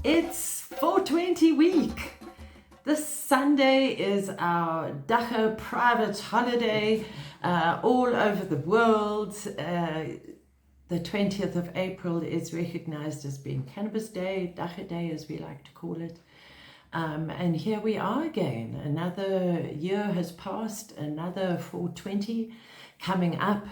It's 420 week. This Sunday is our Dacha private holiday all over the world. The 20th of April is recognized as being Cannabis Day, Dacha Day as we like to call it. And here we are again. Another year has passed, another 420 coming up.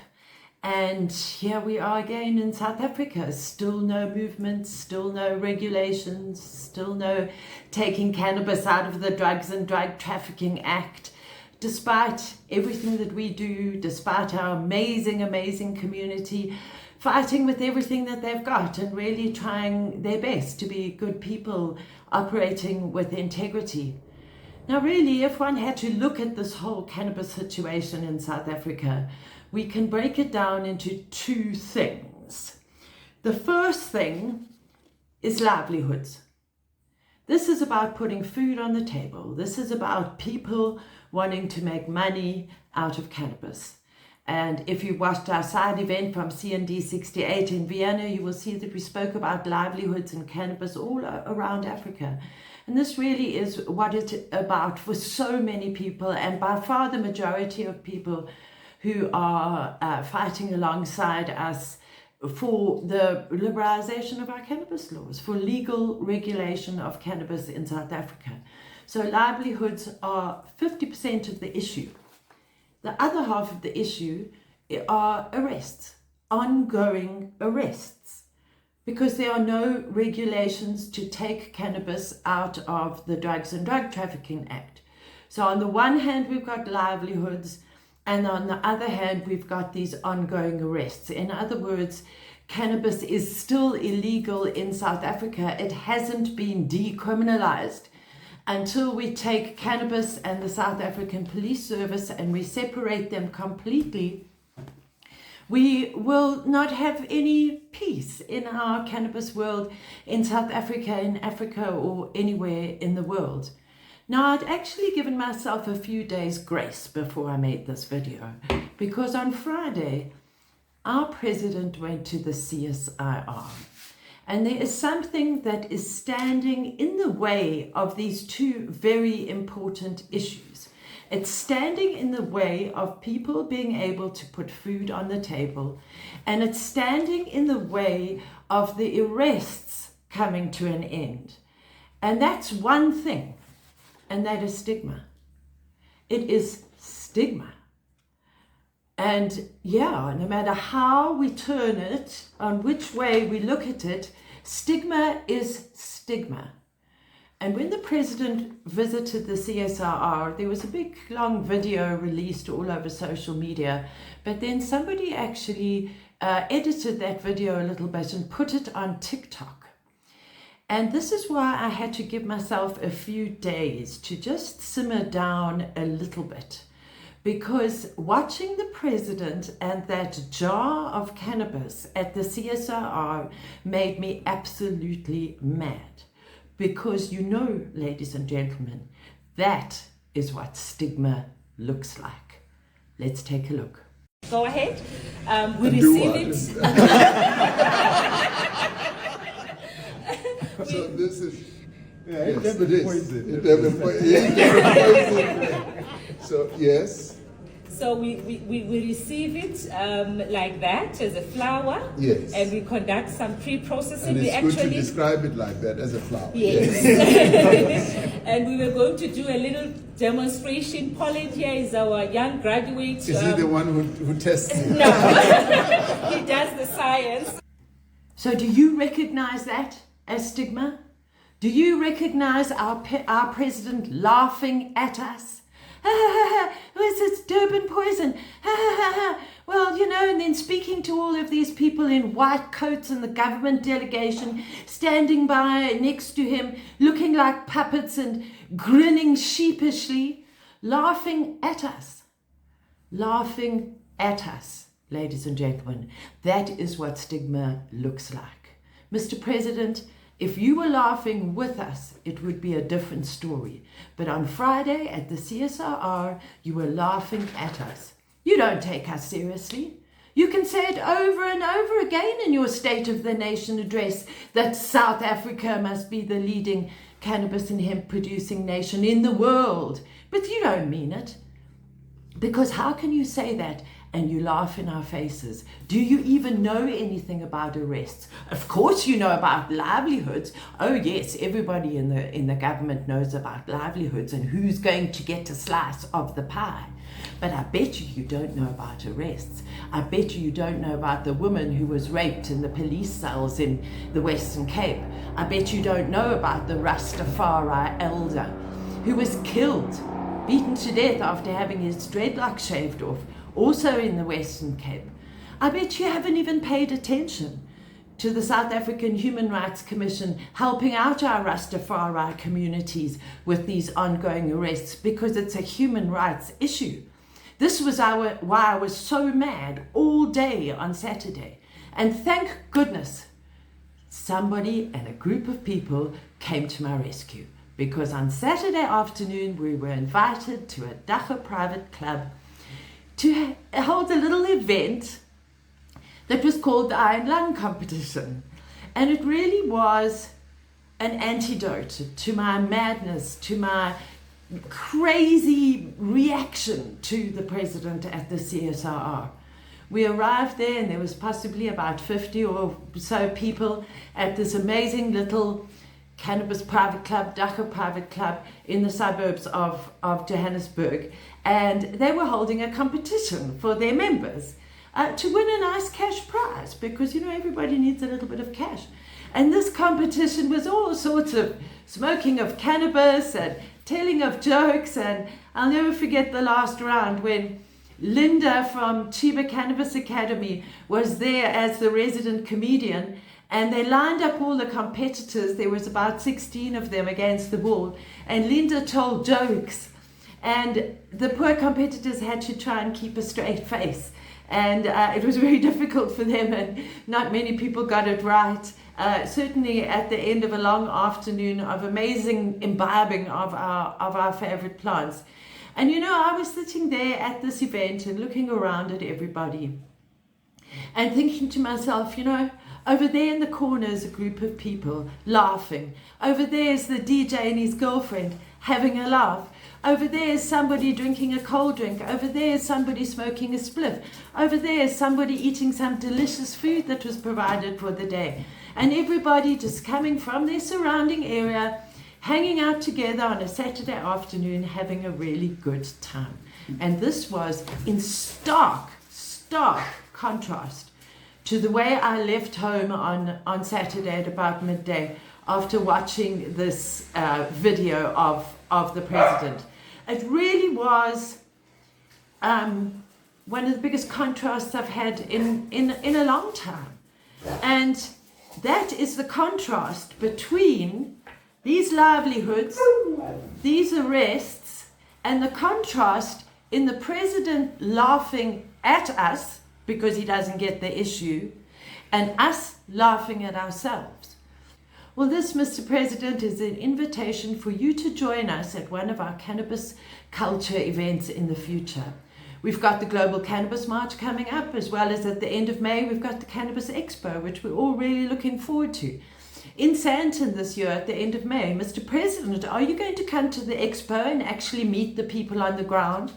And here we are again in South Africa. Still no movement, still no regulations, still no taking cannabis out of the Drugs and Drug Trafficking Act. Despite everything that we do, despite our amazing, amazing community, fighting with everything that they've got and really trying their best to be good people operating with integrity. Now really, if one had to look at this whole cannabis situation in South Africa, we can break it down into two things. The first thing is livelihoods. This is about putting food on the table. This is about people wanting to make money out of cannabis. And if you watched our side event from CND 68 in Vienna, you will see that we spoke about livelihoods and cannabis all around Africa. And this really is what it's about for so many people, and by far the majority of people who are fighting alongside us for the liberalization of our cannabis laws, for legal regulation of cannabis in South Africa. So livelihoods are 50% of the issue. The other half of the issue are arrests, ongoing arrests, because there are no regulations to take cannabis out of the Drugs and Drug Trafficking Act. So on the one hand, we've got livelihoods, and on the other hand, we've got these ongoing arrests. In other words, cannabis is still illegal in South Africa. It hasn't been decriminalized. Until we take cannabis and the South African Police Service and we separate them completely, we will not have any peace in our cannabis world in South Africa, in Africa, or anywhere in the world. Now, I'd actually given myself a few days grace before I made this video, because on Friday, our president went to the CSIR. And there is something that is standing in the way of these two very important issues. It's standing in the way of people being able to put food on the table, and it's standing in the way of the arrests coming to an end. And that's one thing, and that is stigma. It is stigma. And yeah, no matter how we turn it, on which way we look at it, stigma is stigma. And when the president visited the CSIR, there was a big, long video released all over social media, but then somebody actually edited that video a little bit and put it on TikTok. And this is why I had to give myself a few days to just simmer down a little bit. Because watching the president and that jar of cannabis at the CSIR made me absolutely mad. Because you know, ladies and gentlemen, that is what stigma looks like. Let's take a look. Go ahead. We receive it. So this is, It yes, never it is. poison. It never poison. So yes. So we receive it like that, as a flower. Yes. And we conduct some pre-processing. And We it's good to actually, describe it like that, as a flower. yes. And we were going to do a little demonstration. Pauline here is our young graduate. Is he the one who tests it? No, he does the science. So do you recognize that as stigma? Do you recognize our president laughing at us? Ha ha ha ha, it's Durban poison. Ha ha ha ha. Well, you know, and then speaking to all of these people in white coats and the government delegation standing by next to him, looking like puppets and grinning sheepishly, laughing at us. Laughing at us, ladies and gentlemen. That is what stigma looks like. Mr. President, if you were laughing with us, it would be a different story. But on Friday at the CSIR, you were laughing at us. You don't take us seriously. You can say it over and over again in your State of the Nation address that South Africa must be the leading cannabis and hemp producing nation in the world. But you don't mean it. Because how can you say that and you laugh in our faces? Do you even know anything about arrests? Of course you know about livelihoods. Oh yes, everybody in the government knows about livelihoods and who's going to get a slice of the pie. But I bet you don't know about arrests. I bet you don't know about the woman who was raped in the police cells in the Western Cape. I bet you don't know about the Rastafari elder who was killed, beaten to death after having his dreadlocks shaved off, also in the Western Cape. I bet you haven't even paid attention to the South African Human Rights Commission helping out our Rastafari communities with these ongoing arrests, because it's a human rights issue. This was why I was so mad all day on Saturday. And thank goodness somebody and a group of people came to my rescue. Because on Saturday afternoon we were invited to a Dachau private club to hold a little event that was called the Iron Lung Competition. And it really was an antidote to my madness, to my crazy reaction to the president at the CSIR. We arrived there and there was possibly about 50 or so people at this amazing little Cannabis private club, Dachau private club in the suburbs of Johannesburg. And they were holding a competition for their members to win a nice cash prize, because, you know, everybody needs a little bit of cash. And this competition was all sorts of smoking of cannabis and telling of jokes. And I'll never forget the last round when Linda from Chiba Cannabis Academy was there as the resident comedian. And they lined up all the competitors. There was about 16 of them against the wall. And Linda told jokes. And the poor competitors had to try and keep a straight face. And it was very difficult for them, and not many people got it right. Certainly at the end of a long afternoon of amazing imbibing of our favorite plants. And you know, I was sitting there at this event and looking around at everybody and thinking to myself, you know, over there in the corner is a group of people laughing. Over there is the DJ and his girlfriend having a laugh. Over there is somebody drinking a cold drink. Over there is somebody smoking a spliff. Over there is somebody eating some delicious food that was provided for the day. And everybody just coming from their surrounding area, hanging out together on a Saturday afternoon, having a really good time. And this was in stark contrast to the way I left home on Saturday at about midday after watching this video of the president. It really was one of the biggest contrasts I've had in a long time. And that is the contrast between these livelihoods, these arrests, and the contrast in the president laughing at us because he doesn't get the issue, and us laughing at ourselves. Well, this, Mr. President, is an invitation for you to join us at one of our cannabis culture events in the future. We've got the Global Cannabis March coming up, as well as at the end of May, we've got the Cannabis Expo, which we're all really looking forward to. In Sandton this year, at the end of May, Mr. President, are you going to come to the expo and actually meet the people on the ground?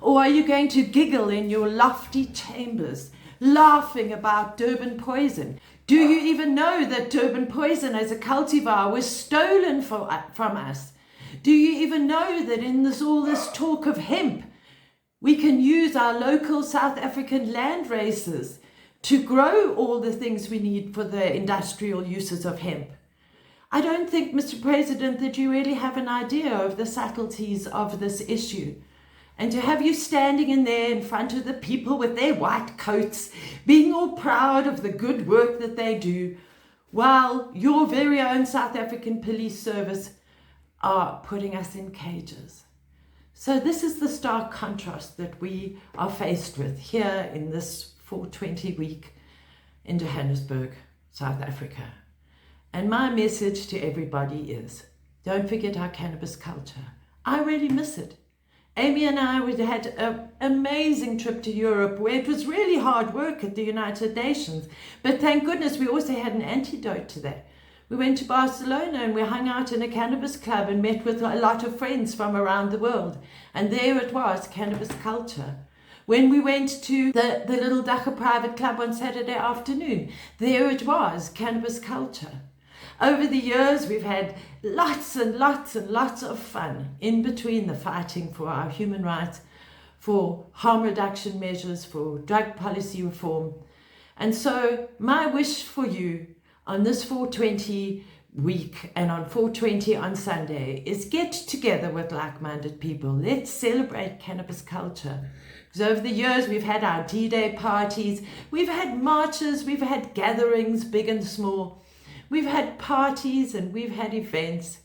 Or are you going to giggle in your lofty chambers, laughing about Durban poison? Do you even know that Durban poison as a cultivar was stolen from us? Do you even know that in all this talk of hemp, we can use our local South African land races to grow all the things we need for the industrial uses of hemp? I don't think, Mr. President, that you really have an idea of the subtleties of this issue. And to have you standing in there in front of the people with their white coats, being all proud of the good work that they do, while your very own South African police service are putting us in cages. So this is the stark contrast that we are faced with here in this 420 week in Johannesburg, South Africa. And my message to everybody is, don't forget our cannabis culture. I really miss it. Amy and I had an amazing trip to Europe where it was really hard work at the United Nations. But thank goodness we also had an antidote to that. We went to Barcelona and we hung out in a cannabis club and met with a lot of friends from around the world. And there it was, cannabis culture. When we went to the little Dacha private club on Saturday afternoon, there it was, cannabis culture. Over the years, we've had lots and lots and lots of fun in between the fighting for our human rights, for harm reduction measures, for drug policy reform. And so my wish for you on this 420 week and on 420 on Sunday is get together with like-minded people. Let's celebrate cannabis culture. Because over the years, we've had our D-Day parties, we've had marches, we've had gatherings, big and small. We've had parties and we've had events.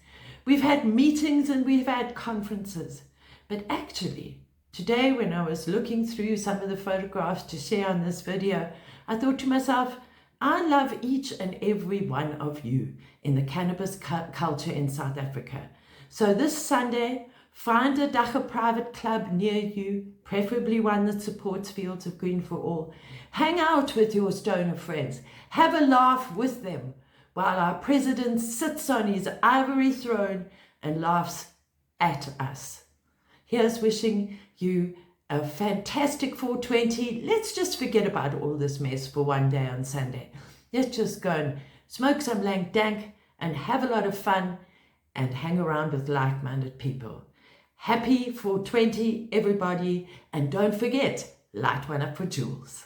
We've had meetings and we've had conferences. But actually, today when I was looking through some of the photographs to share on this video, I thought to myself, I love each and every one of you in the cannabis culture in South Africa. So this Sunday, find a Dacha private club near you, preferably one that supports Fields of Green for All. Hang out with your stoner friends. Have a laugh with them while our president sits on his ivory throne and laughs at us. Here's wishing you a fantastic 420. Let's just forget about all this mess for one day on Sunday. Let's just go and smoke some lank dank and have a lot of fun and hang around with like-minded people. Happy 420, everybody, and don't forget, light one up for Jules.